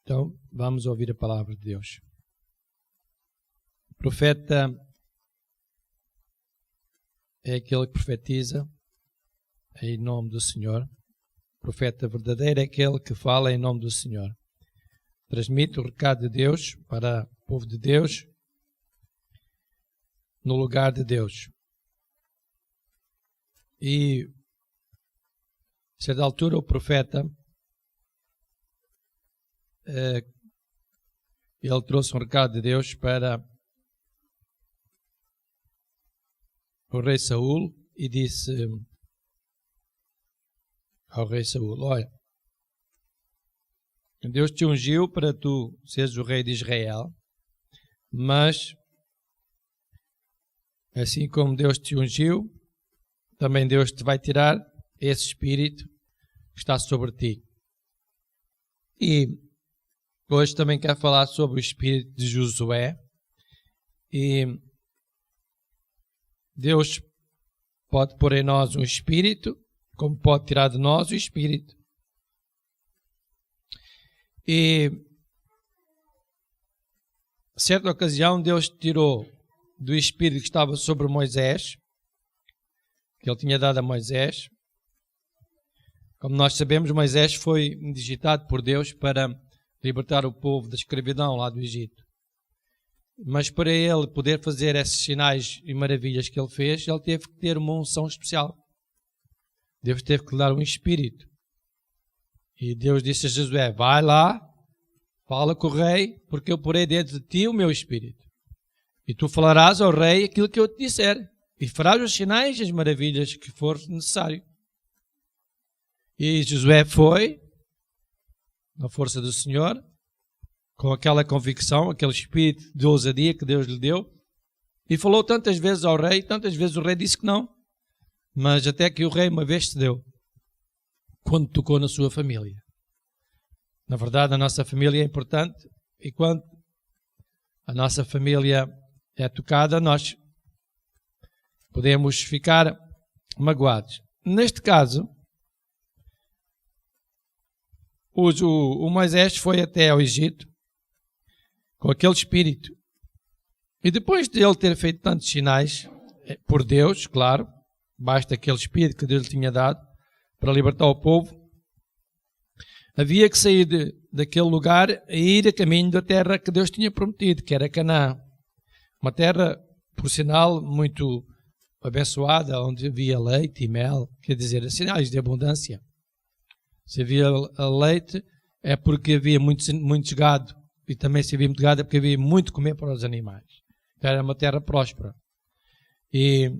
Então, vamos ouvir a palavra de Deus. O profeta é aquele que profetiza em nome do Senhor. O profeta verdadeiro é aquele que fala em nome do Senhor. Transmite o recado de Deus para o povo de Deus no lugar de Deus. E, a certa altura, o profeta ele trouxe um recado de Deus para o rei Saul e disse ao rei Saul: olha, Deus te ungiu para tu seres o rei de Israel, mas assim como Deus te ungiu, também Deus te vai tirar esse espírito que está sobre ti. E hoje também quero falar sobre o espírito de Josué. E Deus pode pôr em nós um espírito, como pode tirar de nós o espírito. E, em certa ocasião, Deus tirou do espírito que estava sobre Moisés, que ele tinha dado a Moisés. Como nós sabemos, Moisés foi digitado por Deus para libertar o povo da escravidão lá do Egito. Mas para ele poder fazer esses sinais e maravilhas que ele fez, ele teve que ter uma unção especial. Deus teve que lhe dar um espírito. E Deus disse a Josué: vai lá, fala com o rei, porque eu porei dentro de ti o meu espírito. E tu falarás ao rei aquilo que eu te disser, e farás os sinais e as maravilhas que for necessário. E Josué foi, na força do Senhor, com aquela convicção, aquele espírito de ousadia que Deus lhe deu, e falou tantas vezes ao rei, tantas vezes o rei disse que não, mas até que o rei uma vez cedeu, quando tocou na sua família. Na verdade, a nossa família é importante, e quando a nossa família é tocada, nós podemos ficar magoados. Neste caso, o Moisés foi até ao Egito com aquele espírito. E depois de ele ter feito tantos sinais, por Deus, claro, basta aquele espírito que Deus lhe tinha dado para libertar o povo, havia que sair daquele lugar e ir a caminho da terra que Deus tinha prometido, que era Canaã. Uma terra, por sinal, muito abençoada, onde havia leite e mel, quer dizer, sinais de abundância. Se havia leite é porque havia muito gado, e também se havia muito gado é porque havia muito comer para os animais. Então era uma terra próspera. E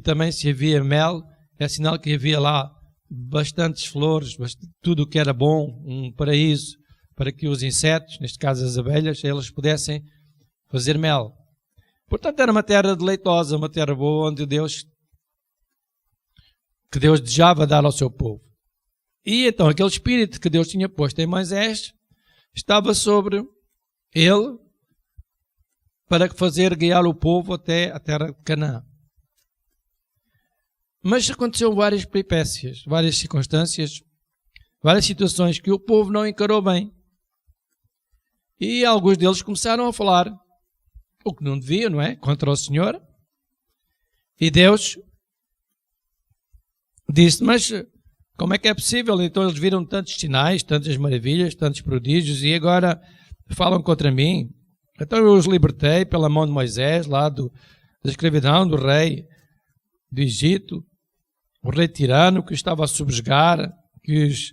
também se havia mel, é sinal que havia lá bastantes flores, tudo o que era bom, um paraíso para que os insetos, neste caso as abelhas, elas pudessem fazer mel. Portanto, era uma terra deleitosa, uma terra boa, onde Deus desejava dar ao seu povo. E então aquele espírito que Deus tinha posto em Moisés estava sobre ele para fazer guiar o povo até a terra de Canaã. Mas aconteceu várias peripécias, várias circunstâncias, várias situações que o povo não encarou bem. E alguns deles começaram a falar o que não deviam, não é? Contra o Senhor. E Deus disse: mas como é que é possível? Então eles viram tantos sinais, tantas maravilhas, tantos prodígios, e agora falam contra mim. Então eu os libertei pela mão de Moisés, lá da escravidão do rei do Egito, o rei tirano que estava a subjugar, que os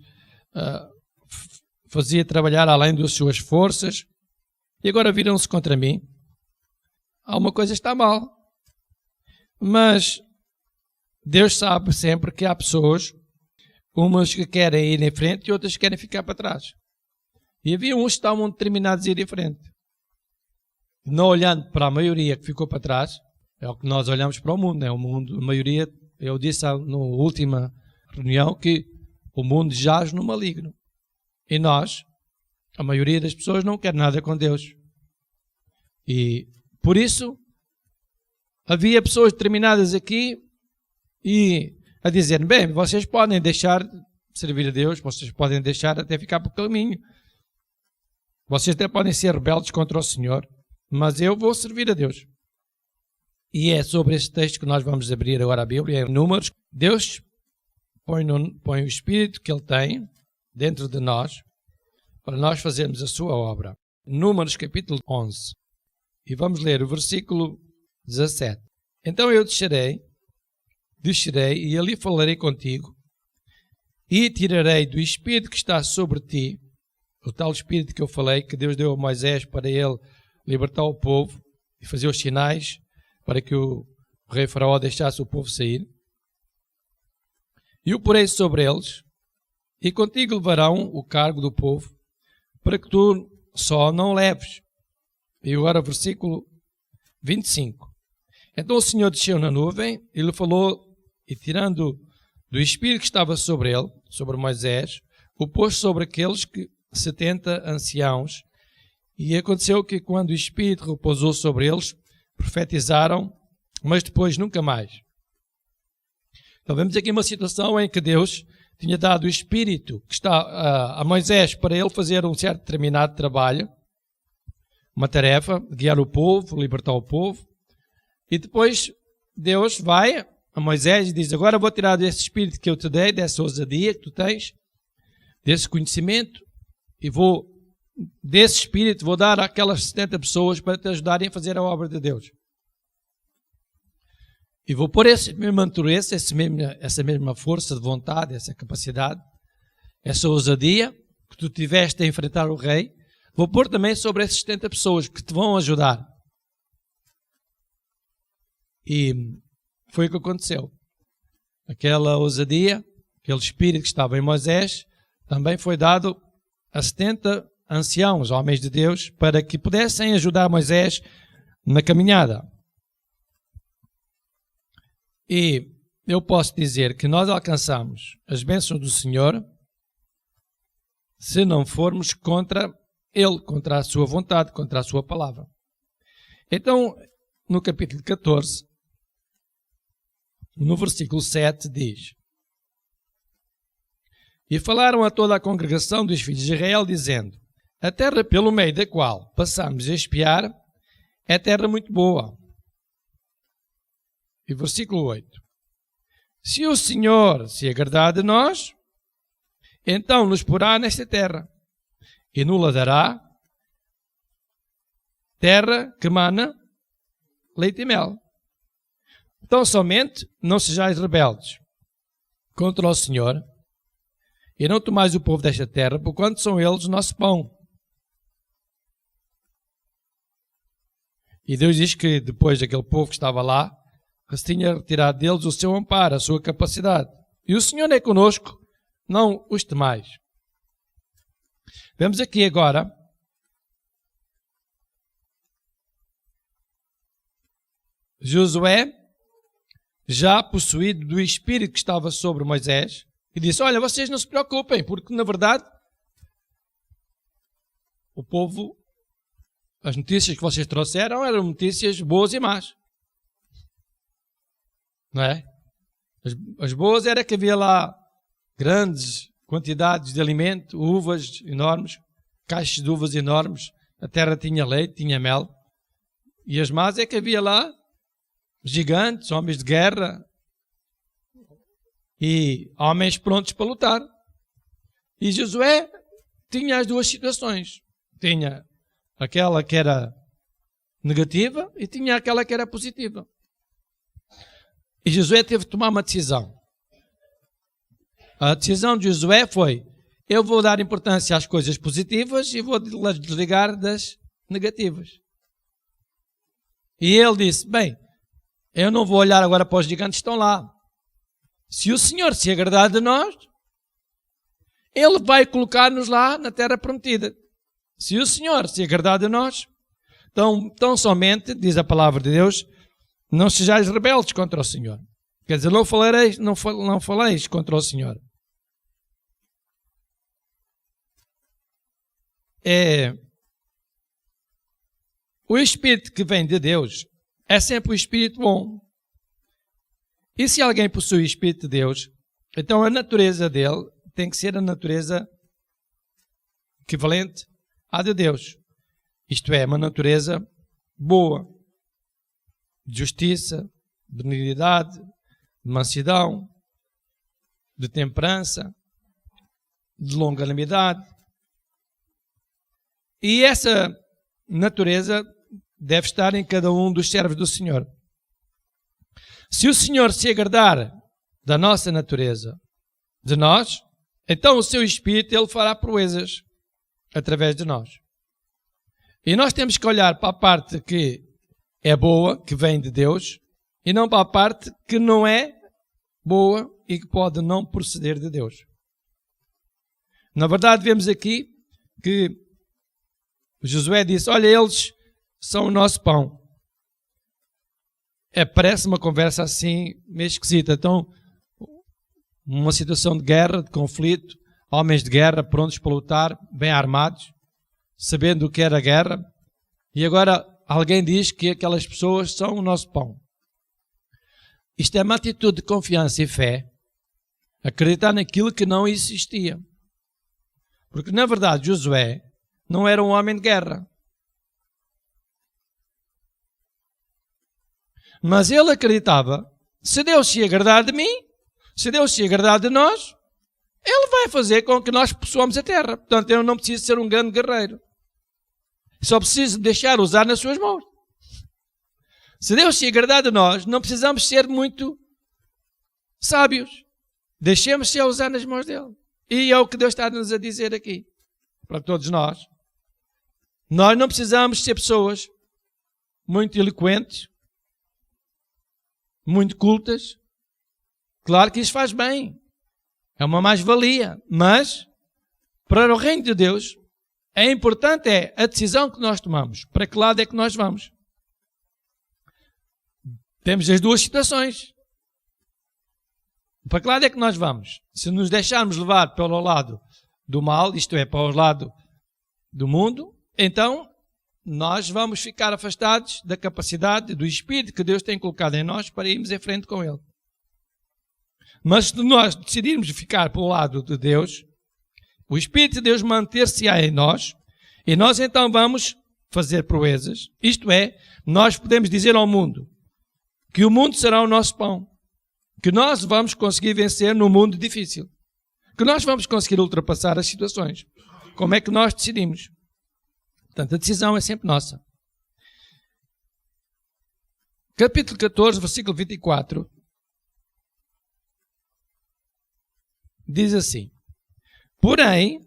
fazia trabalhar além das suas forças, e agora viram-se contra mim. Alguma coisa está mal. Mas Deus sabe sempre que há pessoas, umas que querem ir em frente e outras que querem ficar para trás. E havia uns que estavam determinados a ir em frente. Não olhando para a maioria que ficou para trás, é o que nós olhamos para o mundo. O mundo, a maioria, eu disse na última reunião que o mundo jaz no maligno. E nós, a maioria das pessoas, não quer nada com Deus. E por isso, havia pessoas determinadas aqui e a dizer: bem, vocês podem deixar de servir a Deus, vocês podem deixar até ficar por caminho. Vocês até podem ser rebeldes contra o Senhor, mas eu vou servir a Deus. E é sobre este texto que nós vamos abrir agora a Bíblia, em Números. Deus põe o Espírito que Ele tem dentro de nós para nós fazermos a sua obra. Números capítulo 11. E vamos ler o versículo 17. Então eu descerei e ali falarei contigo e tirarei do Espírito que está sobre ti, o tal Espírito que eu falei, que Deus deu a Moisés para ele libertar o povo e fazer os sinais para que o rei Faraó deixasse o povo sair. E o porei sobre eles, e contigo levarão o cargo do povo, para que tu só não leves. E agora versículo 25. Então o Senhor desceu na nuvem e lhe falou, e tirando do Espírito que estava sobre ele, sobre Moisés, o pôs sobre aqueles 70 anciãos. E aconteceu que quando o Espírito repousou sobre eles, profetizaram, mas depois nunca mais. Então vemos aqui uma situação em que Deus tinha dado o Espírito que está a Moisés para ele fazer um certo determinado trabalho, uma tarefa, guiar o povo, libertar o povo. E depois Deus vai a Moisés e diz, agora vou tirar desse Espírito que eu te dei, dessa ousadia que tu tens, desse conhecimento, e desse Espírito, vou dar àquelas 70 pessoas para te ajudarem a fazer a obra de Deus. E vou pôr essa mesma natureza, essa mesma força de vontade, essa capacidade, essa ousadia que tu tiveste a enfrentar o rei, vou pôr também sobre essas 70 pessoas que te vão ajudar. E foi o que aconteceu. Aquela ousadia, aquele espírito que estava em Moisés, também foi dado a 70 anciãos, homens de Deus, para que pudessem ajudar Moisés na caminhada. E eu posso dizer que nós alcançamos as bênçãos do Senhor se não formos contra Ele, contra a sua vontade, contra a sua palavra. Então, no capítulo 14, no versículo 7, diz: E falaram a toda a congregação dos filhos de Israel, dizendo: A terra pelo meio da qual passamos a espiar é terra muito boa. E versículo 8. Se o Senhor se agradar de nós, então nos porá nesta terra, e nos dará terra que mana leite e mel. Então somente não sejais rebeldes contra o Senhor, e não tomais o povo desta terra, porquanto são eles o nosso pão. E Deus diz que depois daquele povo que estava lá, que se tinha retirado deles o seu amparo, a sua capacidade. E o Senhor é conosco, não os temais. Vemos aqui agora Josué, já possuído do Espírito que estava sobre Moisés, e disse, olha, vocês não se preocupem, porque na verdade o povo, as notícias que vocês trouxeram eram notícias boas e más. Não é? As boas era que havia lá grandes quantidades de alimento, uvas enormes, caixas de uvas enormes, a terra tinha leite, tinha mel. E as más é que havia lá gigantes, homens de guerra e homens prontos para lutar. E Josué tinha as duas situações. Tinha aquela que era negativa e tinha aquela que era positiva. E Josué teve que tomar uma decisão. A decisão de Josué foi, eu vou dar importância às coisas positivas e vou desligar das negativas. E ele disse, bem, eu não vou olhar agora para os gigantes que estão lá. Se o Senhor se agradar de nós, Ele vai colocar-nos lá na terra prometida. Se o Senhor se agradar de nós, então somente, diz a palavra de Deus, não sejais rebeldes contra o Senhor. Quer dizer, não faleis contra o Senhor. O Espírito que vem de Deus é sempre o Espírito bom. E se alguém possui o Espírito de Deus, então a natureza dele tem que ser a natureza equivalente à de Deus. Isto é, uma natureza boa, de justiça, de benignidade, de mansidão, de temperança, de longanimidade. E essa natureza deve estar em cada um dos servos do Senhor. Se o Senhor se agradar da nossa natureza, de nós, então o seu Espírito Ele fará proezas através de nós. E nós temos que olhar para a parte que é boa, que vem de Deus, e não para a parte que não é boa e que pode não proceder de Deus. Na verdade, vemos aqui que Josué disse, olha, eles são o nosso pão. Parece uma conversa assim meio esquisita. Então, uma situação de guerra, de conflito, homens de guerra prontos para lutar, bem armados, sabendo o que era a guerra, e agora alguém diz que aquelas pessoas são o nosso pão. Isto é uma atitude de confiança e fé, acreditar naquilo que não existia. Porque, na verdade, Josué não era um homem de guerra. Mas ele acreditava, se Deus se agradar de mim, se Deus se agradar de nós, Ele vai fazer com que nós possuamos a terra. Portanto, eu não preciso ser um grande guerreiro. Só preciso deixar usar nas suas mãos. Se Deus se agradar de nós, não precisamos ser muito sábios. Deixemos-se a usar nas mãos dele. E é o que Deus está-nos a dizer aqui. Para todos nós. Nós não precisamos ser pessoas muito eloquentes, muito cultas. Claro que isso faz bem. É uma mais-valia. Mas, para o reino de Deus, é importante a decisão que nós tomamos. Para que lado é que nós vamos? Temos as duas situações. Para que lado é que nós vamos? Se nos deixarmos levar pelo lado do mal, isto é, para o lado do mundo, então nós vamos ficar afastados da capacidade, do Espírito que Deus tem colocado em nós para irmos em frente com Ele. Mas se nós decidirmos ficar pelo lado de Deus, o Espírito de Deus manter-se-á em nós, e nós então vamos fazer proezas. Isto é, nós podemos dizer ao mundo que o mundo será o nosso pão, que nós vamos conseguir vencer no mundo difícil, que nós vamos conseguir ultrapassar as situações. Como é que nós decidimos? Portanto, a decisão é sempre nossa. Capítulo 14, versículo 24. Diz assim: porém,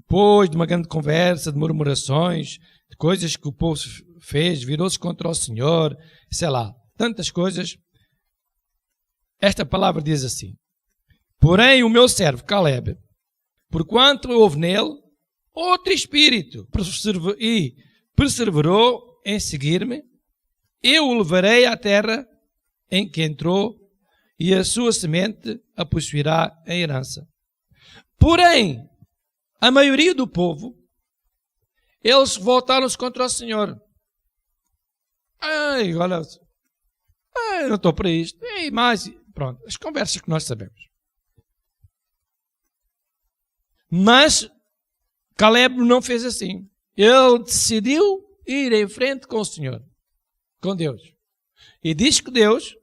depois de uma grande conversa, de murmurações, de coisas que o povo fez, virou-se contra o Senhor, sei lá, tantas coisas, esta palavra diz assim: porém o meu servo Caleb, porquanto houve nele outro espírito e perseverou em seguir-me, eu o levarei à terra em que entrou, e a sua semente a possuirá em herança. Porém, a maioria do povo, eles voltaram-se contra o Senhor. Ai, olha, eu não estou para isto. E mais, pronto, as conversas que nós sabemos. Mas Caleb não fez assim. Ele decidiu ir em frente com o Senhor, com Deus. E diz que Deus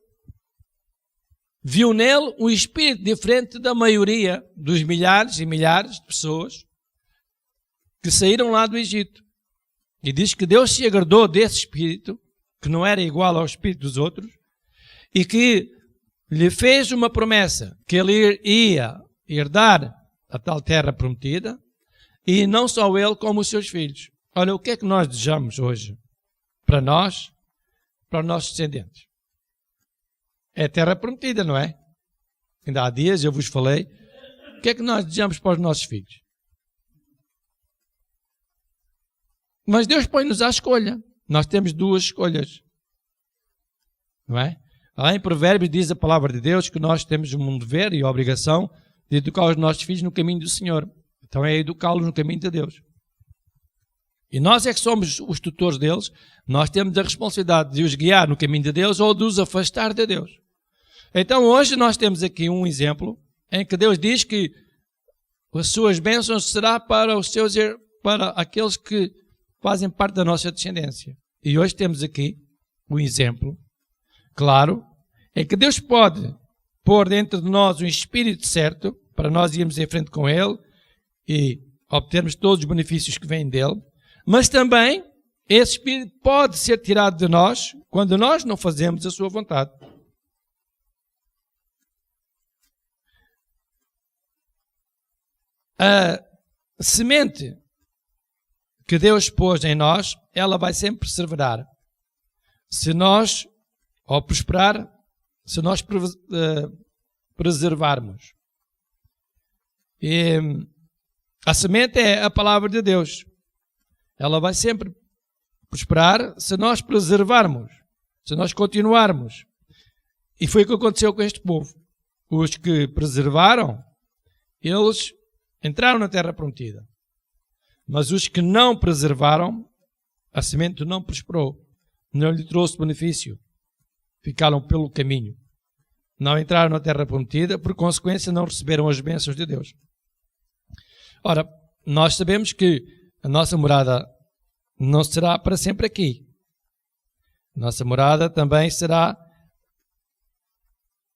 viu nele um espírito diferente da maioria dos milhares e milhares de pessoas que saíram lá do Egito. E diz que Deus se agradou desse espírito, que não era igual ao espírito dos outros, e que lhe fez uma promessa, que ele ia herdar a tal terra prometida, e não só ele, como os seus filhos. Olha, o que é que nós desejamos hoje? Para nós, para os nossos descendentes. É a terra prometida, não é? Ainda há dias eu vos falei. O que é que nós desejamos para os nossos filhos? Mas Deus põe-nos à escolha. Nós temos duas escolhas. Não é? Lá em Provérbios diz a palavra de Deus que nós temos um dever e a obrigação de educar os nossos filhos no caminho do Senhor. Então é educá-los no caminho de Deus. E nós é que somos os tutores deles. Nós temos a responsabilidade de os guiar no caminho de Deus ou de os afastar de Deus. Então hoje nós temos aqui um exemplo em que Deus diz que as suas bênçãos será para os seus para aqueles que fazem parte da nossa descendência. E hoje temos aqui um exemplo claro, é que Deus pode pôr dentro de nós um espírito certo, para nós irmos em frente com Ele e obtermos todos os benefícios que vêm dele, mas também esse espírito pode ser tirado de nós quando nós não fazemos a sua vontade. A semente que Deus pôs em nós, ela vai sempre perseverar. Se nós, ao prosperar, se nós preservarmos. E a semente é a palavra de Deus. Ela vai sempre prosperar se nós preservarmos, se nós continuarmos. E foi o que aconteceu com este povo. Os que preservaram, eles entraram na terra prometida. Mas os que não preservaram, a semente não prosperou. Não lhe trouxe benefício. Ficaram pelo caminho. Não entraram na terra prometida, por consequência não receberam as bênçãos de Deus. Ora, nós sabemos que a nossa morada não será para sempre aqui. A nossa morada também será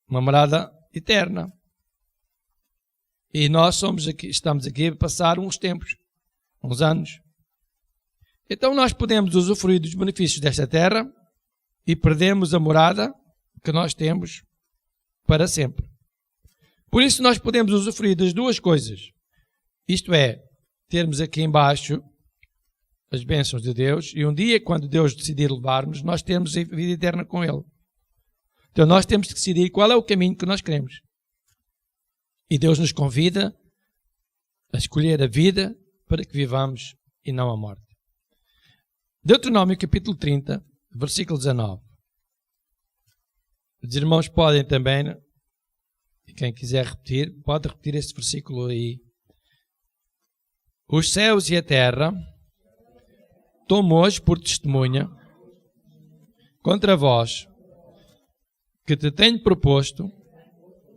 uma morada eterna. E nós estamos aqui a passar uns tempos, uns anos. Então nós podemos usufruir dos benefícios desta terra e perdemos a morada que nós temos para sempre. Por isso nós podemos usufruir das duas coisas. Isto é, termos aqui embaixo as bênçãos de Deus e um dia, quando Deus decidir levar-nos, nós termos a vida eterna com Ele. Então nós temos que decidir qual é o caminho que nós queremos. E Deus nos convida a escolher a vida para que vivamos e não a morte. Deuteronômio capítulo 30, versículo 19. Os irmãos podem também, e quem quiser repetir, pode repetir este versículo aí. Os céus e a terra tomo hoje por testemunha contra vós, que te tenho proposto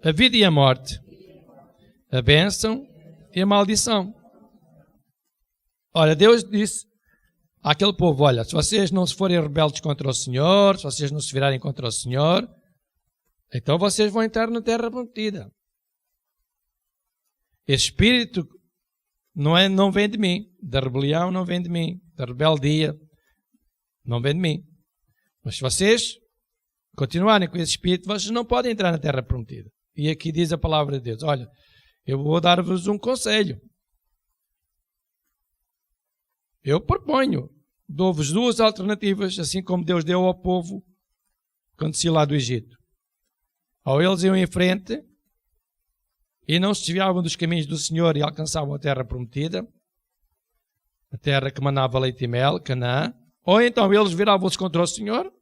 a vida e a morte, a bênção e a maldição. Olha, Deus disse àquele povo, olha, se vocês não se forem rebeldes contra o Senhor, se vocês não se virarem contra o Senhor, então vocês vão entrar na terra prometida. Esse espírito não vem de mim, da rebelião não vem de mim, da rebeldia não vem de mim. Mas se vocês continuarem com esse espírito, vocês não podem entrar na terra prometida. E aqui diz a palavra de Deus, olha, eu vou dar-vos um conselho. Eu proponho, dou-vos duas alternativas, assim como Deus deu ao povo quando saiu lá do Egito. Ou eles iam em frente e não se desviavam dos caminhos do Senhor e alcançavam a terra prometida, a terra que manava leite e mel, Canaã, ou então eles viravam-se contra o Senhor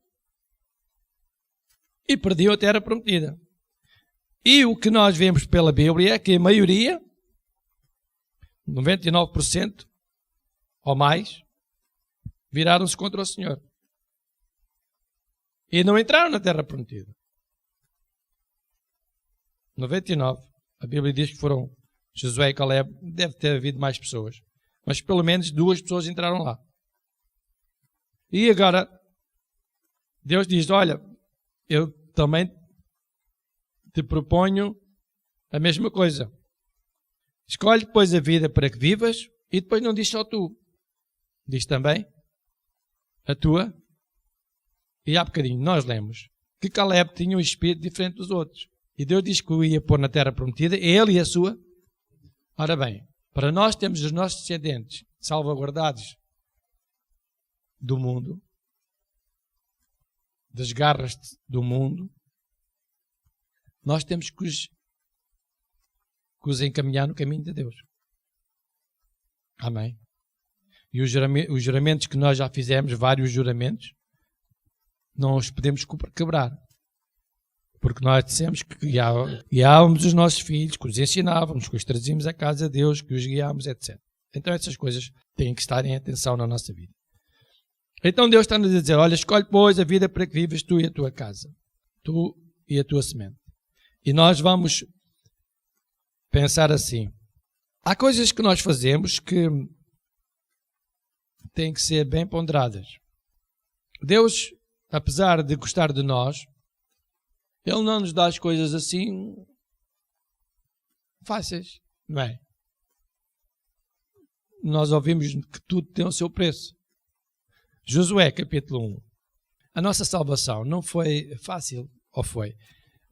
e perdiam a terra prometida. E o que nós vemos pela Bíblia é que a maioria, 99% ou mais, viraram-se contra o Senhor e não entraram na terra prometida. 99. A Bíblia diz que foram Josué e Caleb, deve ter havido mais pessoas, mas pelo menos 2 pessoas entraram lá. E agora Deus diz, olha, eu também te proponho a mesma coisa. Escolhe, pois, a vida para que vivas e depois não diz só tu. Diz também a tua. E há bocadinho nós lemos que Caleb tinha um espírito diferente dos outros. E Deus diz que o ia pôr na terra prometida, ele e a sua. Ora bem, para nós termos os nossos descendentes salvaguardados do mundo, das garras do mundo, nós temos que os encaminhar no caminho de Deus. Amém? E os juramentos que nós já fizemos, vários juramentos, não os podemos quebrar. Porque nós dissemos que guiávamos os nossos filhos, que os ensinávamos, que os trazíamos à casa de Deus, que os guiávamos, etc. Então essas coisas têm que estar em atenção na nossa vida. Então Deus está-nos a dizer, olha, escolhe, pois, a vida para que vivas tu e a tua casa. Tu e a tua semente. E nós vamos pensar assim. Há coisas que nós fazemos que têm que ser bem ponderadas. Deus, apesar de gostar de nós, Ele não nos dá as coisas assim fáceis, não é? Nós ouvimos que tudo tem o seu preço. Josué, capítulo 1. A nossa salvação não foi fácil, ou foi?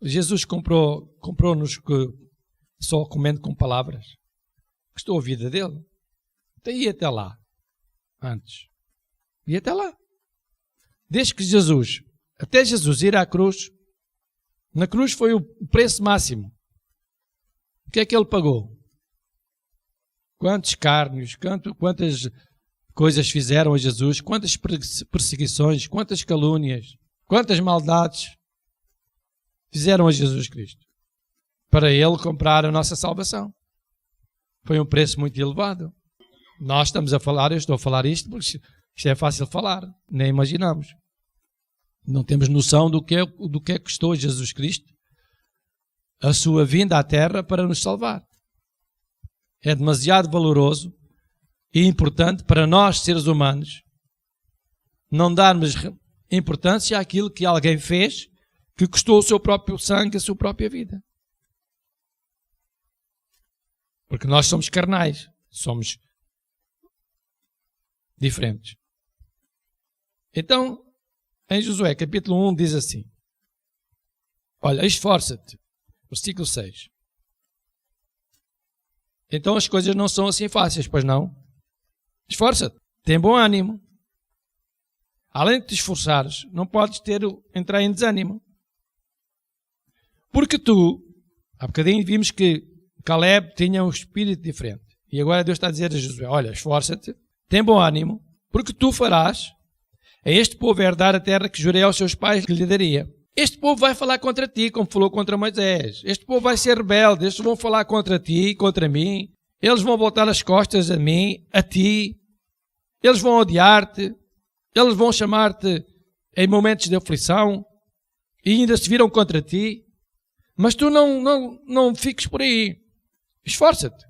Jesus comprou-nos só comendo com palavras. Custou a vida dele. Então ia até lá. Antes. Ia até lá. Desde que até Jesus ir à cruz, na cruz foi o preço máximo. O que é que ele pagou? Quantos escárnios, quantas coisas fizeram a Jesus, quantas perseguições, quantas calúnias, quantas maldades fizeram a Jesus Cristo para Ele comprar a nossa salvação. Foi um preço muito elevado. Nós estamos a falar, eu estou a falar isto porque isto é fácil falar, nem imaginamos. Não temos noção do que é que custou a Jesus Cristo a sua vinda à Terra para nos salvar. É demasiado valoroso e importante para nós, seres humanos, não darmos importância àquilo que alguém fez que custou o seu próprio sangue, a sua própria vida. Porque nós somos carnais, somos diferentes. Então, em Josué, capítulo 1, diz assim: olha, esforça-te, versículo 6. Então as coisas não são assim fáceis, pois não? Esforça-te, tem bom ânimo. Além de te esforçares, não podes entrar em desânimo. Porque tu, há bocadinho vimos que Caleb tinha um espírito diferente. E agora Deus está a dizer a Josué: olha, esforça-te, tem bom ânimo, porque tu farás a este povo herdar a terra que jurei aos seus pais que lhe daria. Este povo vai falar contra ti, como falou contra Moisés. Este povo vai ser rebelde, estes vão falar contra ti, contra mim. Eles vão voltar as costas a mim, a ti. Eles vão odiar-te. Eles vão chamar-te em momentos de aflição e ainda se viram contra ti. Mas tu não fiques por aí. Esforça-te.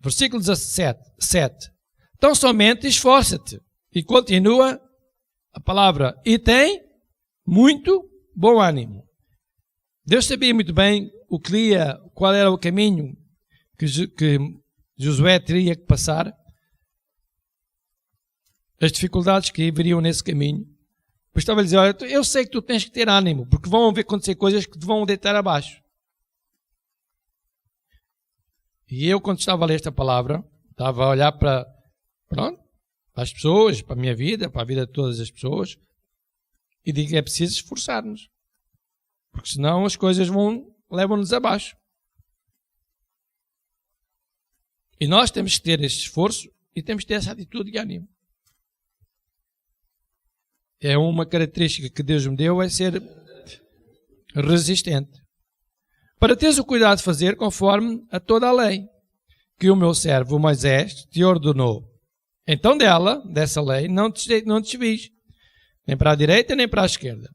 Versículo 17. 7. Então somente esforça-te. E continua a palavra. E tem muito bom ânimo. Deus sabia muito bem qual era o caminho que Josué teria que passar, as dificuldades que viriam nesse caminho. Pois estava a dizer: olha, eu sei que tu tens que ter ânimo, porque vão acontecer coisas que te vão deitar abaixo. E eu, quando estava a ler esta palavra, estava a olhar para as pessoas, para a minha vida, para a vida de todas as pessoas, e digo: é preciso esforçar-nos, porque senão as coisas levam-nos abaixo. E nós temos que ter este esforço e temos que ter essa atitude de ânimo. É uma característica que Deus me deu, é ser resistente. Para teres o cuidado de fazer conforme a toda a lei que o meu servo Moisés te ordenou. Então dessa lei, não te desvies, nem para a direita nem para a esquerda.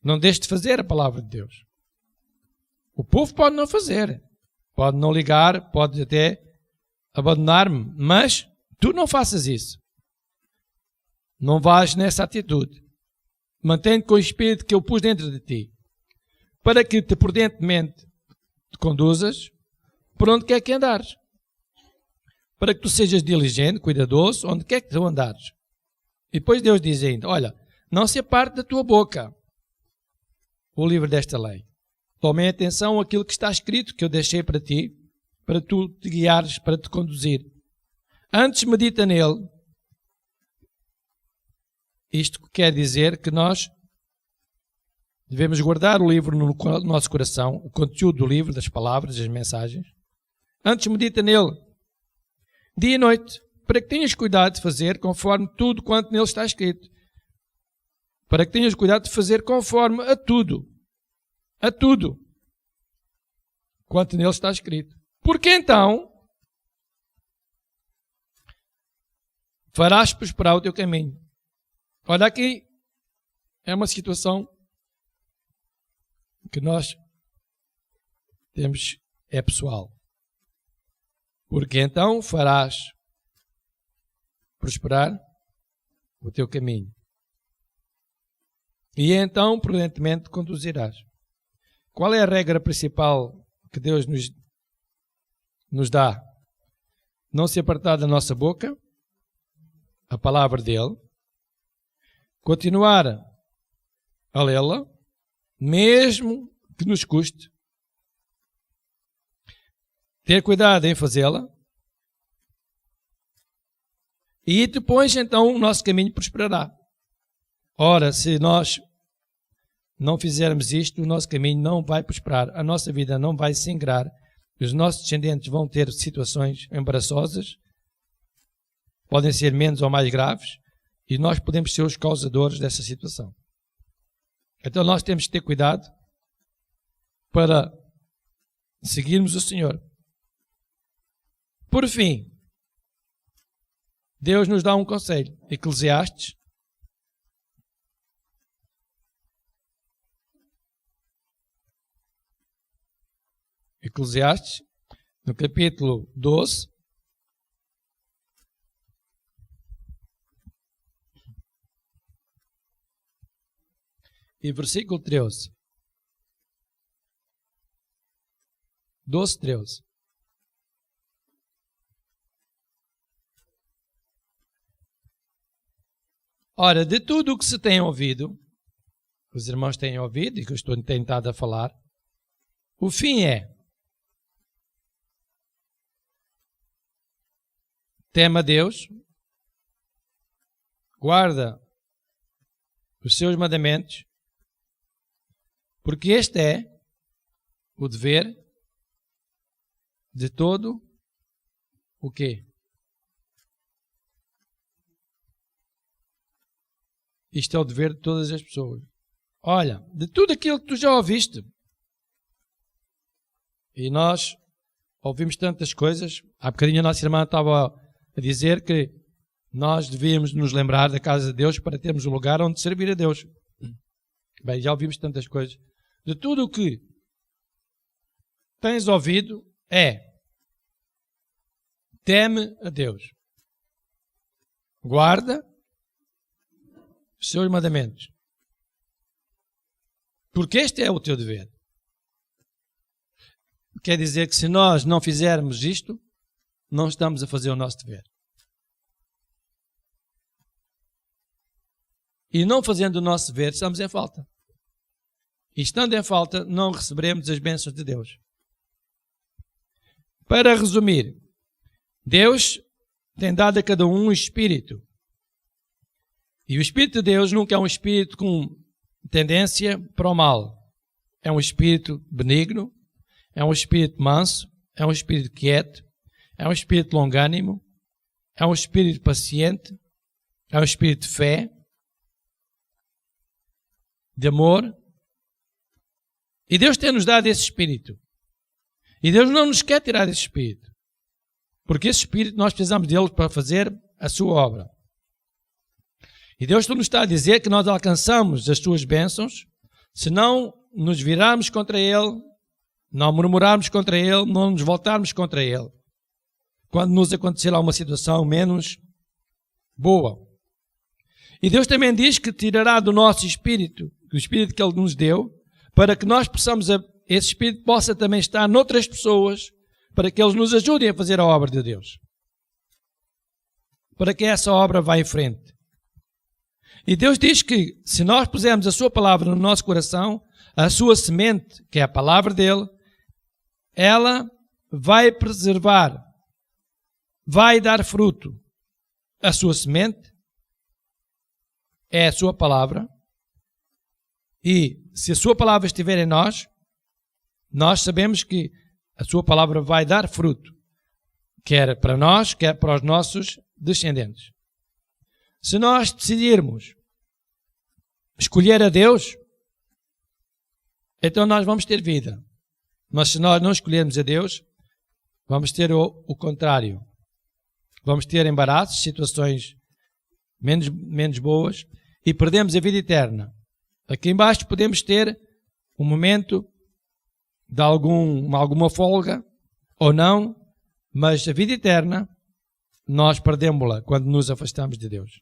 Não deixes de fazer a palavra de Deus. O povo pode não fazer, pode não ligar, pode até abandonar-me, mas tu não faças isso. Não vás nessa atitude. Mantém-te com o espírito que eu pus dentro de ti, para que te prudentemente te conduzas por onde quer que andares. Para que tu sejas diligente, cuidadoso, onde quer que tu andares. E depois Deus diz ainda: olha, não se aparte da tua boca o livro desta lei. Tome atenção àquilo que está escrito, que eu deixei para ti, para tu te guiares, para te conduzir. Antes medita nele. Isto quer dizer que nós devemos guardar o livro no nosso coração, o conteúdo do livro, das palavras, das mensagens. Antes medita nele, dia e noite, para que tenhas cuidado de fazer conforme tudo quanto nele está escrito. Para que tenhas cuidado de fazer conforme a tudo quanto nele está escrito. Porque então farás prosperar o teu caminho. Olha, aqui é uma situação que nós temos, é pessoal. porque então farás prosperar o teu caminho. E então, prudentemente, conduzirás. Qual é a regra principal que Deus nos dá? Não se apartar da nossa boca a palavra dele, continuar a lê-la, mesmo que nos custe, ter cuidado em fazê-la, e depois então o nosso caminho prosperará. Ora, se nós não fizermos isto, o nosso caminho não vai prosperar, a nossa vida não vai se ingrar, os nossos descendentes vão ter situações embaraçosas, podem ser menos ou mais graves, e nós podemos ser os causadores dessa situação. Então nós temos que ter cuidado para seguirmos o Senhor. Por fim, Deus nos dá um conselho. Eclesiastes, no capítulo 12, e versículo 13. 12, 13. Ora, de tudo o que se tem ouvido, que os irmãos têm ouvido e que eu estou tentado a falar, o fim é: teme a Deus, guarda os seus mandamentos, porque este é o dever de todo o quê? Isto é o dever de todas as pessoas. Olha, de tudo aquilo que tu já ouviste, e nós ouvimos tantas coisas. Há bocadinho a nossa irmã estava a dizer que nós devíamos nos lembrar da casa de Deus para termos um lugar onde servir a Deus. Bem, já ouvimos tantas coisas. De tudo o que tens ouvido teme a Deus. Guarda os seus mandamentos. Porque este é o teu dever. Quer dizer que se nós não fizermos isto, não estamos a fazer o nosso dever. E não fazendo o nosso dever, estamos em falta. E estando em falta, não receberemos as bênçãos de Deus. Para resumir, Deus tem dado a cada um espírito. E o Espírito de Deus nunca é um espírito com tendência para o mal. É um espírito benigno, é um espírito manso, é um espírito quieto, é um espírito longânimo, é um espírito paciente, é um espírito de fé, de amor. E Deus tem-nos dado esse espírito. E Deus não nos quer tirar esse espírito. Porque esse espírito nós precisamos dele para fazer a sua obra. E Deus nos está a dizer que nós alcançamos as suas bênçãos se não nos virarmos contra Ele, não murmurarmos contra Ele, não nos voltarmos contra Ele. Quando nos acontecer alguma situação menos boa. E Deus também diz que tirará do nosso espírito, o espírito que Ele nos deu, para que nós possamos, esse espírito possa também estar noutras pessoas, para que eles nos ajudem a fazer a obra de Deus. Para que essa obra vá em frente. E Deus diz que se nós pusermos a sua palavra no nosso coração, a sua semente, que é a palavra dele, ela vai preservar, vai dar fruto. A sua semente é a sua palavra. E se a sua palavra estiver em nós, nós sabemos que a sua palavra vai dar fruto, quer para nós, quer para os nossos descendentes. Se nós decidirmos escolher a Deus, então nós vamos ter vida. Mas se nós não escolhermos a Deus, vamos ter o contrário. Vamos ter embaraços, situações menos boas e perdemos a vida eterna. Aqui embaixo podemos ter um momento de alguma folga ou não, Mas a vida eterna, nós perdemos-la quando nos afastamos de Deus.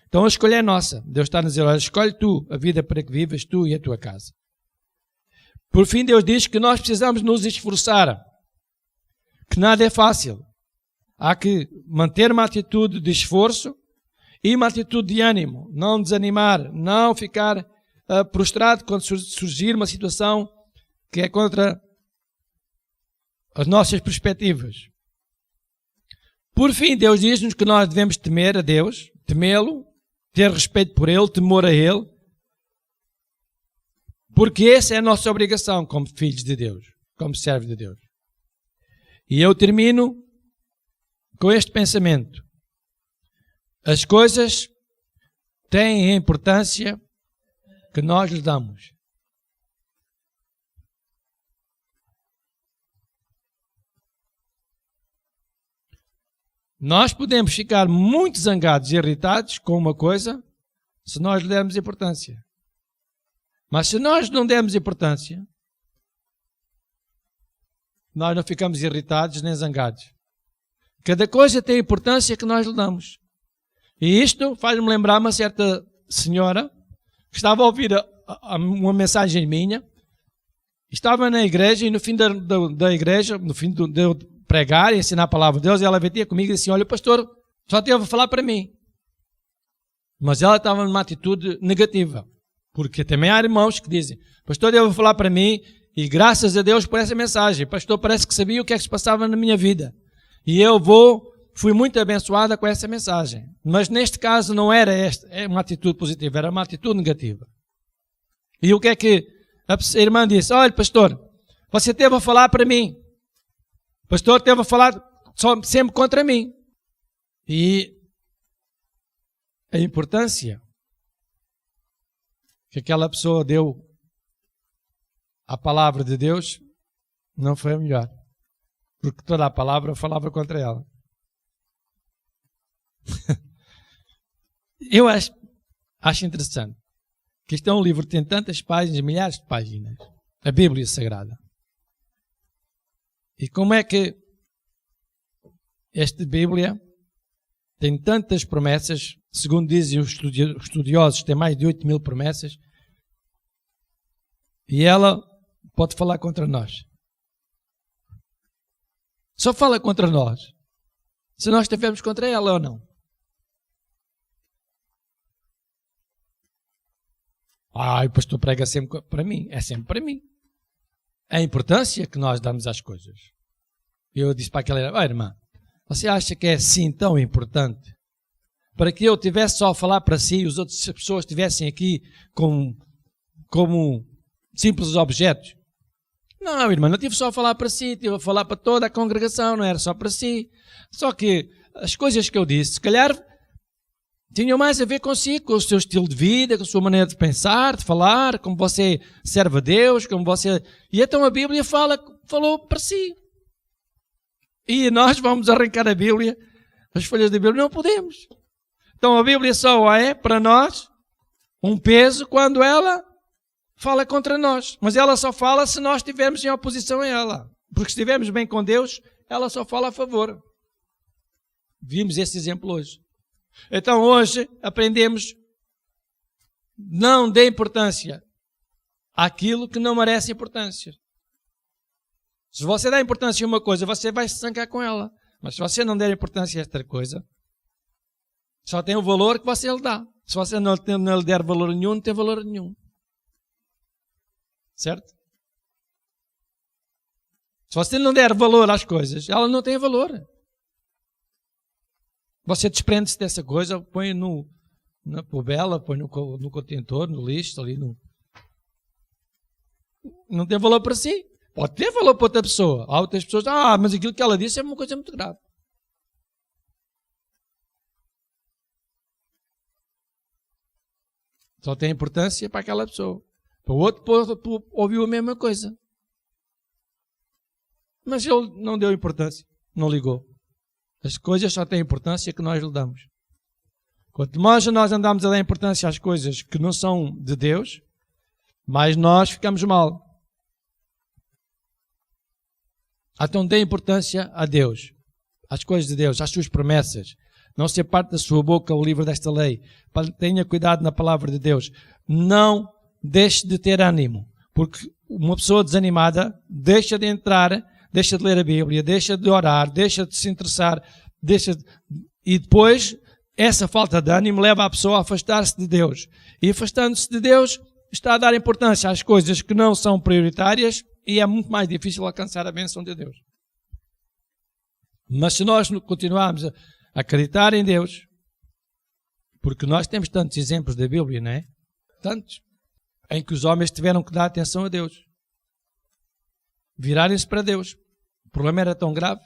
Então a escolha é nossa. Deus está a dizer, olha, escolhe tu a vida para que vivas, tu e a tua casa. Por fim, Deus diz que nós precisamos nos esforçar, que nada é fácil. Há que manter uma atitude de esforço e uma atitude de ânimo. Não desanimar, não ficar prostrado quando surgir uma situação que é contra as nossas perspectivas. Por fim, Deus diz-nos que nós devemos temer a Deus, temê-lo, ter respeito por Ele, temor a Ele, porque essa é a nossa obrigação como filhos de Deus, como servos de Deus. E eu termino com este pensamento. As coisas têm a importância que nós lhe damos. Nós podemos ficar muito zangados e irritados com uma coisa se nós lhe dermos importância. Mas se nós não dermos importância, nós não ficamos irritados nem zangados. Cada coisa tem a importância que nós lhe damos. E isto faz-me lembrar uma certa senhora que estava a ouvir uma mensagem minha, estava na igreja e no fim da igreja, no fim de eu pregar e ensinar a palavra de Deus, ela veio comigo e disse, olha, o pastor só teve a falar para mim. Mas ela estava numa atitude negativa, porque também há irmãos que dizem, pastor, teve a falar para mim e graças a Deus por essa mensagem, pastor parece que sabia o que é que se passava na minha vida. E fui muito abençoada com essa mensagem. Mas neste caso não era uma atitude positiva, era uma atitude negativa. E o que é que a irmã disse? Olha, pastor, você teve a falar para mim. O pastor teve a falar sempre contra mim. E a importância que aquela pessoa deu à palavra de Deus não foi a melhor. Porque toda a palavra falava contra ela. Eu acho interessante que isto é um livro que tem tantas páginas, milhares de páginas, a Bíblia Sagrada. E como é que esta Bíblia tem tantas promessas, segundo dizem os estudiosos, tem mais de 8.000 promessas, e ela pode falar contra nós. Só fala contra nós se nós estivermos contra ela ou não. O pastor prega sempre para mim. É sempre para mim. A importância que nós damos às coisas. Eu disse para aquela irmã, você acha que é assim tão importante para que eu tivesse só a falar para si e as outras pessoas estivessem aqui como simples objetos? Não, irmã, não tive só a falar para si, tive a falar para toda a congregação, não era só para si. Só que as coisas que eu disse, se calhar, tinham mais a ver consigo, com o seu estilo de vida, com a sua maneira de pensar, de falar, como você serve a Deus, como você... E então a Bíblia falou para si. E nós vamos arrancar a Bíblia, as folhas da Bíblia, não podemos. Então a Bíblia só é para nós um peso quando ela fala contra nós. Mas ela só fala se nós estivermos em oposição a ela. Porque se estivermos bem com Deus, ela só fala a favor. Vimos esse exemplo hoje. Então hoje aprendemos, não dê importância àquilo que não merece importância. Se você dá importância a uma coisa, você vai se zangar com ela. Mas se você não der importância a esta coisa, só tem o valor que você lhe dá. Se você não lhe der valor nenhum, não tem valor nenhum. Certo? Se você não der valor às coisas, ela não tem valor. Você desprende-se dessa coisa, põe na pubela, põe no contentor, no lixo, ali no... Não tem valor para si. Pode ter valor para outra pessoa. Há outras pessoas, mas aquilo que ela disse é uma coisa muito grave. Só tem importância para aquela pessoa. Para o outro ouviu a mesma coisa. Mas ele não deu importância, não ligou. As coisas só têm importância que nós lhe damos. Quanto mais nós andamos a dar importância às coisas que não são de Deus, mais nós ficamos mal. Então dê importância a Deus. às coisas de Deus, às suas promessas. Não se aparte da sua boca o livro desta lei. Tenha cuidado na palavra de Deus. Não deixe de ter ânimo, porque uma pessoa desanimada deixa de entrar, deixa de ler a Bíblia, deixa de orar, deixa de se interessar, e depois essa falta de ânimo leva a pessoa a afastar-se de Deus. E afastando-se de Deus, está a dar importância às coisas que não são prioritárias e é muito mais difícil alcançar a bênção de Deus. Mas se nós continuarmos a acreditar em Deus, porque nós temos tantos exemplos da Bíblia, não é? Tantos, em que os homens tiveram que dar atenção a Deus, virarem-se para Deus. O problema era tão grave.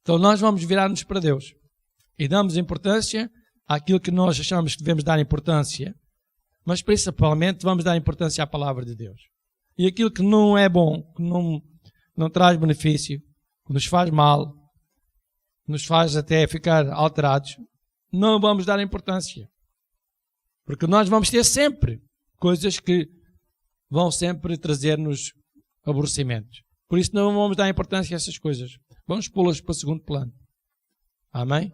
Então nós vamos virar-nos para Deus e damos importância àquilo que nós achamos que devemos dar importância, mas principalmente vamos dar importância à palavra de Deus. E aquilo que não é bom, que não traz benefício, que nos faz mal, nos faz até ficar alterados, não vamos dar importância. Porque nós vamos ter sempre coisas que vão sempre trazer-nos aborrecimentos. Por isso não vamos dar importância a essas coisas. Vamos pô-las para o segundo plano. Amém?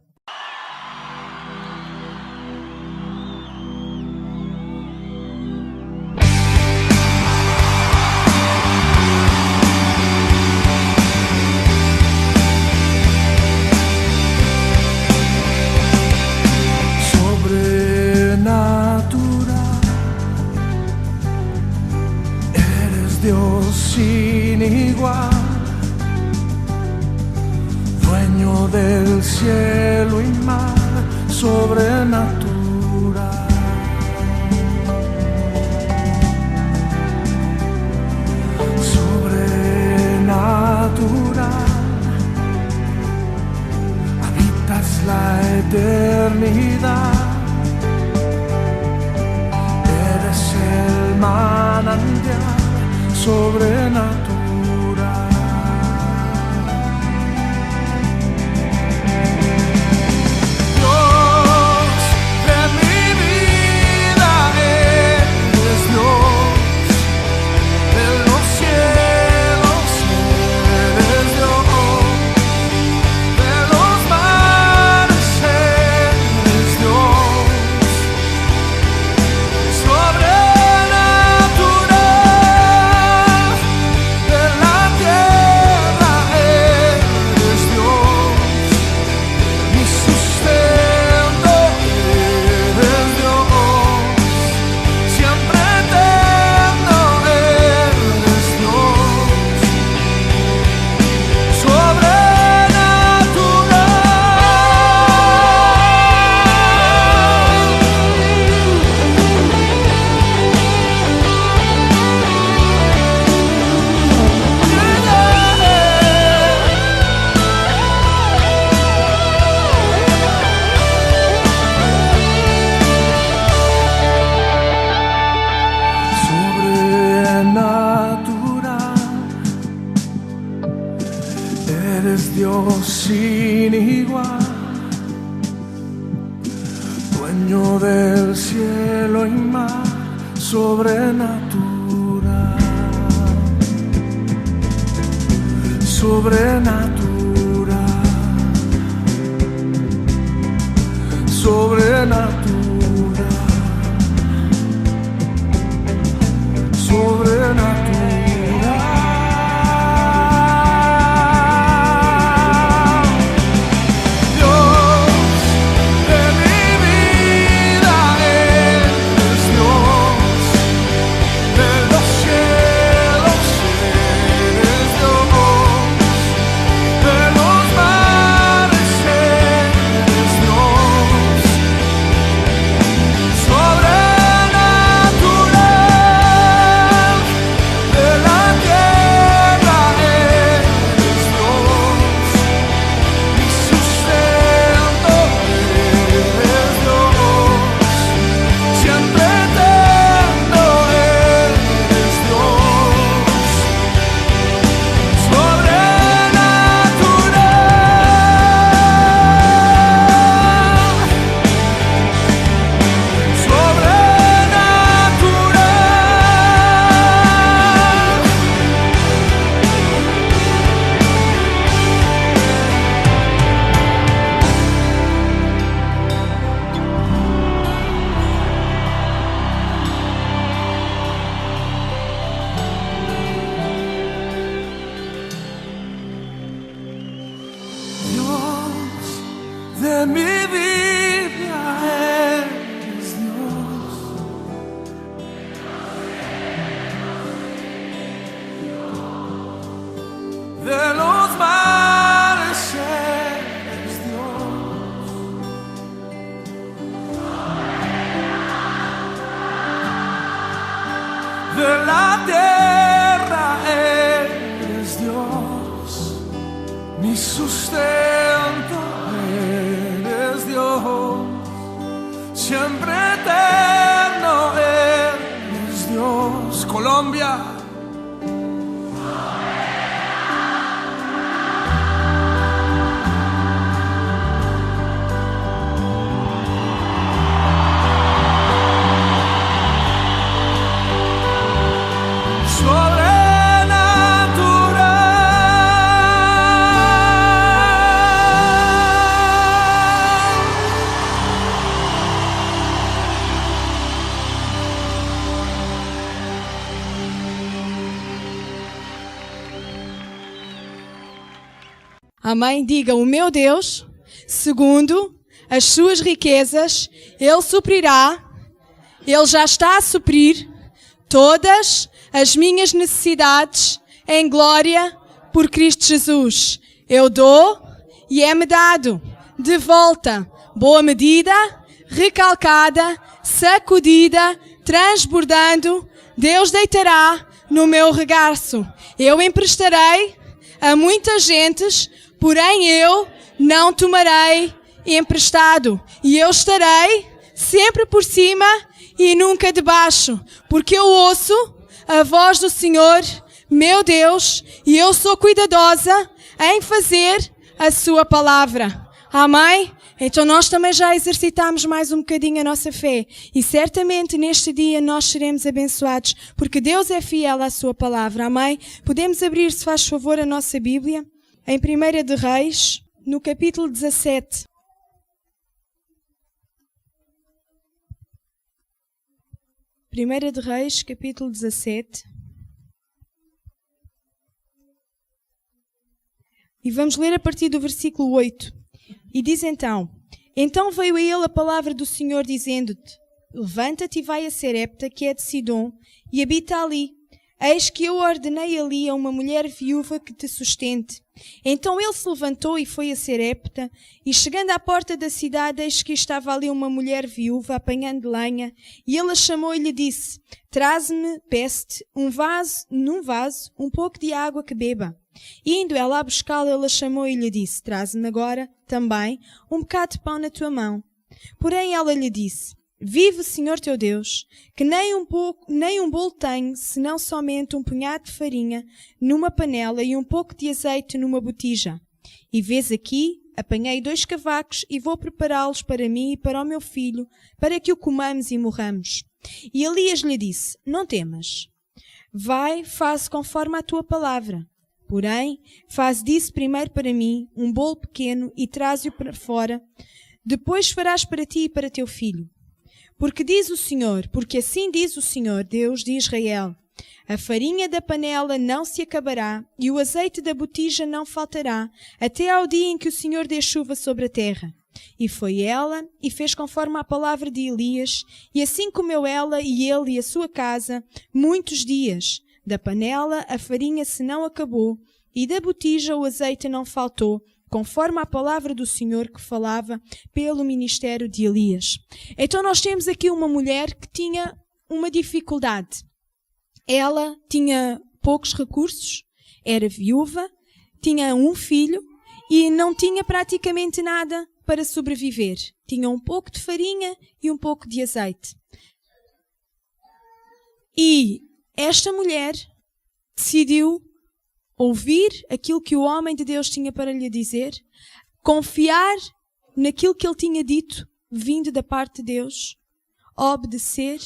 Dios sin igual, dueño del cielo y mar, sobrenatural. Sobrenatural, habitas la eternidad, eres el manantial sobrenatural. Dios de mi vida, eres Dios de los cielos, eres Dios de los mares, eres Dios sin igual, dueño del cielo y mar, sobrenatural, sobrenatural, sobrenatural, sobrenatural. de mi vida eres Dios. De los mares eres Dios. De la tierra eres Dios. Mi sustento eres Dios. Siempre eterno eres Dios. Colombia. Amém? Diga, o meu Deus, segundo as suas riquezas, Ele suprirá, Ele já está a suprir todas as minhas necessidades em glória por Cristo Jesus. Eu dou e é-me dado de volta, boa medida, recalcada, sacudida, transbordando, Deus deitará no meu regaço. Eu emprestarei a muitas gentes, porém eu não tomarei emprestado. E eu estarei sempre por cima e nunca debaixo, porque eu ouço a voz do Senhor, meu Deus, e eu sou cuidadosa em fazer a sua palavra. Amém? Então nós também já exercitamos mais um bocadinho a nossa fé. E certamente neste dia nós seremos abençoados, porque Deus é fiel à sua palavra. Amém? Podemos abrir, se faz favor, a nossa Bíblia em 1 de Reis, no capítulo 17. Primeira de Reis, capítulo 17. E vamos ler a partir do versículo 8. E diz então veio a ele a palavra do Senhor dizendo-te, levanta-te e vai a Serepta, que é de Sidom, e habita ali. Eis que eu ordenei ali a uma mulher viúva que te sustente. Então ele se levantou e foi a Serepta, e chegando à porta da cidade, eis que estava ali uma mulher viúva apanhando lenha, e ele a chamou e lhe disse, traze-me, peço-te, num vaso, um pouco de água que beba. E indo ela a buscá-lo, ele a chamou e lhe disse, traze-me agora, também, um bocado de pão na tua mão. Porém ela lhe disse, vive o Senhor teu Deus, que nem um bolo tenho, senão somente um punhado de farinha numa panela e um pouco de azeite numa botija. E vês aqui, apanhei 2 cavacos e vou prepará-los para mim e para o meu filho, para que o comamos e morramos. E Elias lhe disse, não temas. Vai, faz conforme a tua palavra. Porém, faz disso primeiro para mim um bolo pequeno e traze-o para fora. Depois farás para ti e para teu filho. Porque assim diz o Senhor, Deus de Israel, a farinha da panela não se acabará e o azeite da botija não faltará, até ao dia em que o Senhor dê chuva sobre a terra. E foi ela e fez conforme a palavra de Elias, e assim comeu ela e ele e a sua casa muitos dias. Da panela a farinha se não acabou, e da botija o azeite não faltou, conforme a palavra do Senhor que falava pelo ministério de Elias. Então nós temos aqui uma mulher que tinha uma dificuldade. Ela tinha poucos recursos, era viúva, tinha um filho e não tinha praticamente nada para sobreviver. Tinha um pouco de farinha e um pouco de azeite. E esta mulher decidiu ouvir aquilo que o homem de Deus tinha para lhe dizer, confiar naquilo que ele tinha dito, vindo da parte de Deus, obedecer,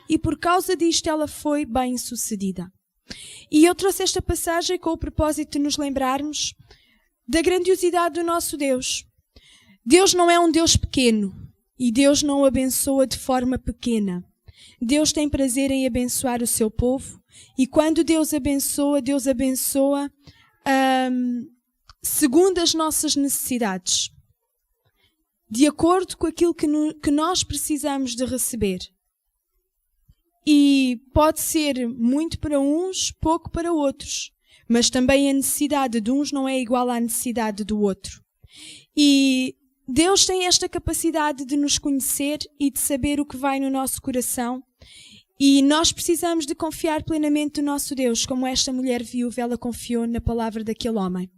e por causa disto ela foi bem-sucedida. E eu trouxe esta passagem com o propósito de nos lembrarmos da grandiosidade do nosso Deus. Deus não é um Deus pequeno, e Deus não o abençoa de forma pequena. Deus tem prazer em abençoar o seu povo, e quando Deus abençoa segundo as nossas necessidades. de acordo com aquilo que nós precisamos de receber. E pode ser muito para uns, pouco para outros. Mas também a necessidade de uns não é igual à necessidade do outro. E Deus tem esta capacidade de nos conhecer e de saber o que vai no nosso coração. E nós precisamos de confiar plenamente no nosso Deus, como esta mulher viúva, ela confiou na palavra daquele homem.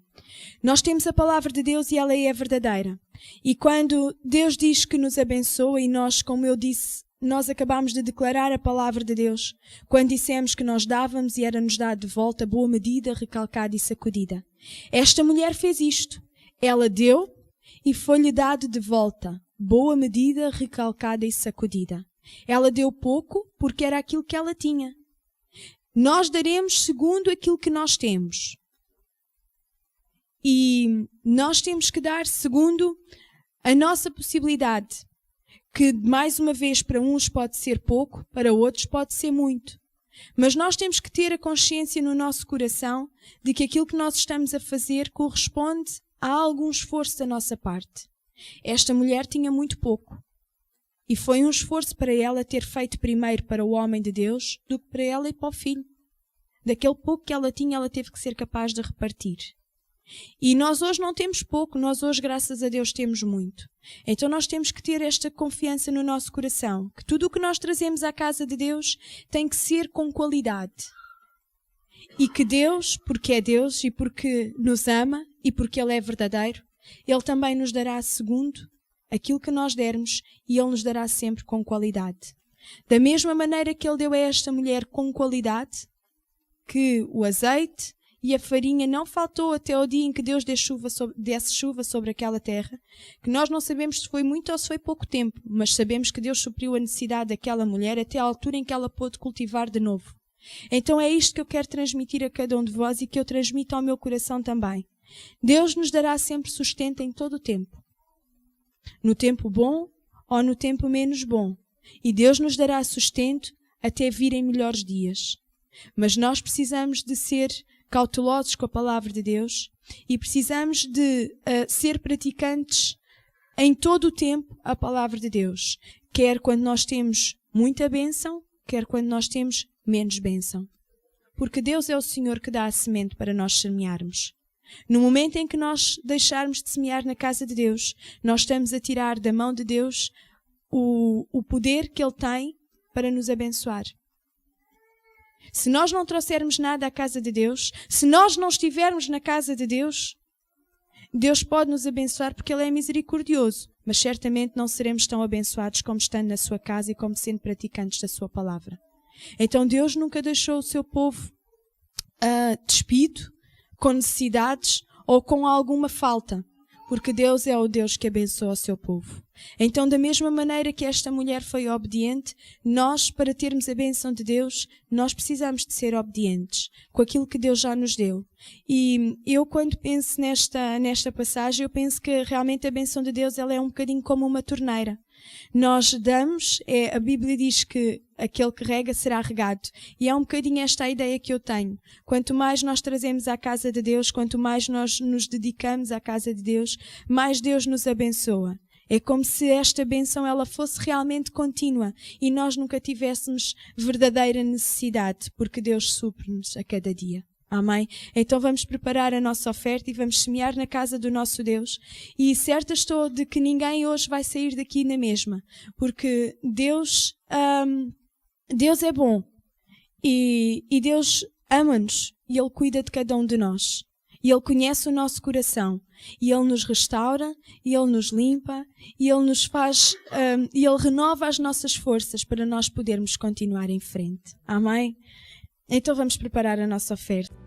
Nós temos a palavra de Deus e ela é verdadeira. E quando Deus diz que nos abençoa, e nós, como eu disse, nós acabamos de declarar a palavra de Deus, quando dissemos que nós dávamos e era-nos dado de volta boa medida, recalcada e sacudida. Esta mulher fez isto. Ela deu e foi-lhe dado de volta boa medida, recalcada e sacudida. Ela deu pouco porque era aquilo que ela tinha. Nós daremos segundo aquilo que nós temos. E nós temos que dar segundo a nossa possibilidade, que mais uma vez para uns pode ser pouco, para outros pode ser muito. Mas nós temos que ter a consciência no nosso coração de que aquilo que nós estamos a fazer corresponde a algum esforço da nossa parte. Esta mulher tinha muito pouco. E foi um esforço para ela ter feito primeiro para o homem de Deus do que para ela e para o filho. Daquele pouco que ela tinha, ela teve que ser capaz de repartir. E nós hoje não temos pouco, nós hoje, graças a Deus, temos muito. Então nós temos que ter esta confiança no nosso coração, que tudo o que nós trazemos à casa de Deus tem que ser com qualidade. E que Deus, porque é Deus e porque nos ama e porque Ele é verdadeiro, Ele também nos dará segundo aquilo que nós dermos e Ele nos dará sempre com qualidade. Da mesma maneira que Ele deu a esta mulher com qualidade, que o azeite e a farinha não faltou até o dia em que Deus desse chuva sobre aquela terra, que nós não sabemos se foi muito ou se foi pouco tempo, mas sabemos que Deus supriu a necessidade daquela mulher até à altura em que ela pôde cultivar de novo. Então é isto que eu quero transmitir a cada um de vós e que eu transmito ao meu coração também. Deus nos dará sempre sustento em todo o tempo. No tempo bom ou no tempo menos bom. E Deus nos dará sustento até virem melhores dias. Mas nós precisamos de ser cautelosos com a palavra de Deus e precisamos de ser praticantes em todo o tempo a palavra de Deus. Quer quando nós temos muita bênção, quer quando nós temos menos bênção. Porque Deus é o Senhor que dá a semente para nós semearmos. No momento em que nós deixarmos de semear na casa de Deus, nós estamos a tirar da mão de Deus o poder que Ele tem para nos abençoar. Se nós não trouxermos nada à casa de Deus, se nós não estivermos na casa de Deus, Deus pode nos abençoar porque Ele é misericordioso, mas certamente não seremos tão abençoados como estando na sua casa e como sendo praticantes da sua palavra. Então Deus nunca deixou o seu povo despido, com necessidades ou com alguma falta, porque Deus é o Deus que abençoa o seu povo. Então, da mesma maneira que esta mulher foi obediente, nós, para termos a bênção de Deus, nós precisamos de ser obedientes com aquilo que Deus já nos deu. E eu, quando penso nesta passagem, eu penso que realmente a bênção de Deus ela é um bocadinho como uma torneira. Nós damos, a Bíblia diz que aquele que rega será regado. E é um bocadinho esta a ideia que eu tenho. Quanto mais nós trazemos à casa de Deus, quanto mais nós nos dedicamos à casa de Deus, mais Deus nos abençoa. É como se esta bênção ela fosse realmente contínua e nós nunca tivéssemos verdadeira necessidade, porque Deus supre-nos a cada dia. Amém? Então vamos preparar a nossa oferta e vamos semear na casa do nosso Deus. E certa estou de que ninguém hoje vai sair daqui na mesma, porque Deus é bom e Deus ama-nos e Ele cuida de cada um de nós. E Ele conhece o nosso coração e Ele nos restaura e Ele nos limpa e Ele nos faz e Ele renova as nossas forças para nós podermos continuar em frente. Amém? Então vamos preparar a nossa oferta.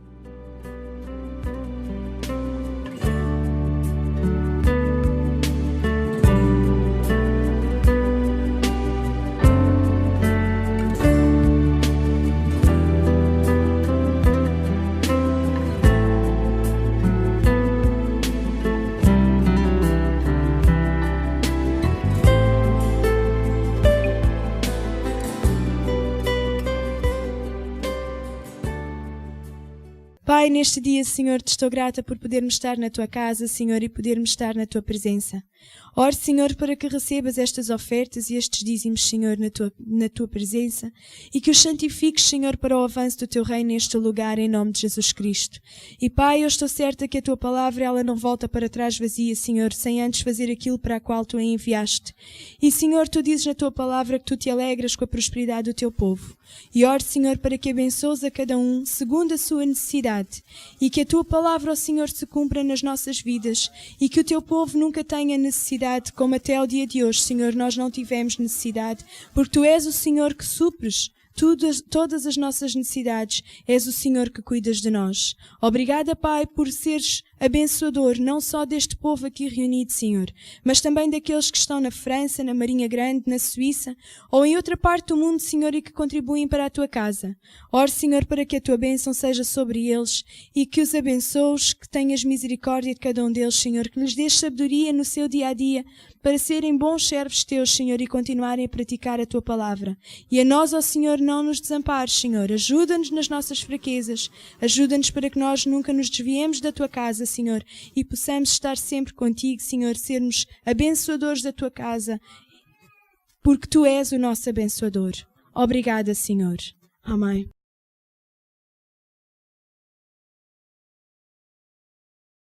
Pai, neste dia, Senhor, te estou grata por podermos estar na Tua casa, Senhor, e podermos estar na Tua presença. Oro, Senhor, para que recebas estas ofertas e estes dízimos, Senhor, na tua presença e que os santifiques, Senhor, para o avanço do teu reino neste lugar, em nome de Jesus Cristo. E, Pai, eu estou certa que a tua palavra, ela não volta para trás vazia, Senhor, sem antes fazer aquilo para a qual tu a enviaste. E, Senhor, tu dizes na tua palavra que tu te alegras com a prosperidade do teu povo. E oro, Senhor, para que abençoes a cada um segundo a sua necessidade e que a tua palavra, ó Senhor, se cumpra nas nossas vidas e que o teu povo nunca tenha necessidade, como até ao dia de hoje, Senhor, nós não tivemos necessidade, porque tu és o Senhor que supres todas as nossas necessidades, és o Senhor que cuidas de nós. Obrigada, Pai, por seres abençoador, não só deste povo aqui reunido, Senhor, mas também daqueles que estão na França, na Marinha Grande, na Suíça, ou em outra parte do mundo, Senhor, e que contribuem para a tua casa. Oro, Senhor, para que a tua bênção seja sobre eles e que os abençoes, que tenhas misericórdia de cada um deles, Senhor, que lhes dês sabedoria no seu dia-a-dia para serem bons servos teus, Senhor, e continuarem a praticar a tua palavra. E a nós, ó Senhor, não nos desampares, Senhor. Ajuda-nos nas nossas fraquezas. Ajuda-nos para que nós nunca nos desviemos da tua casa, Senhor, e possamos estar sempre contigo, Senhor, sermos abençoadores da tua casa, porque tu és o nosso abençoador. Obrigada, Senhor. Amém.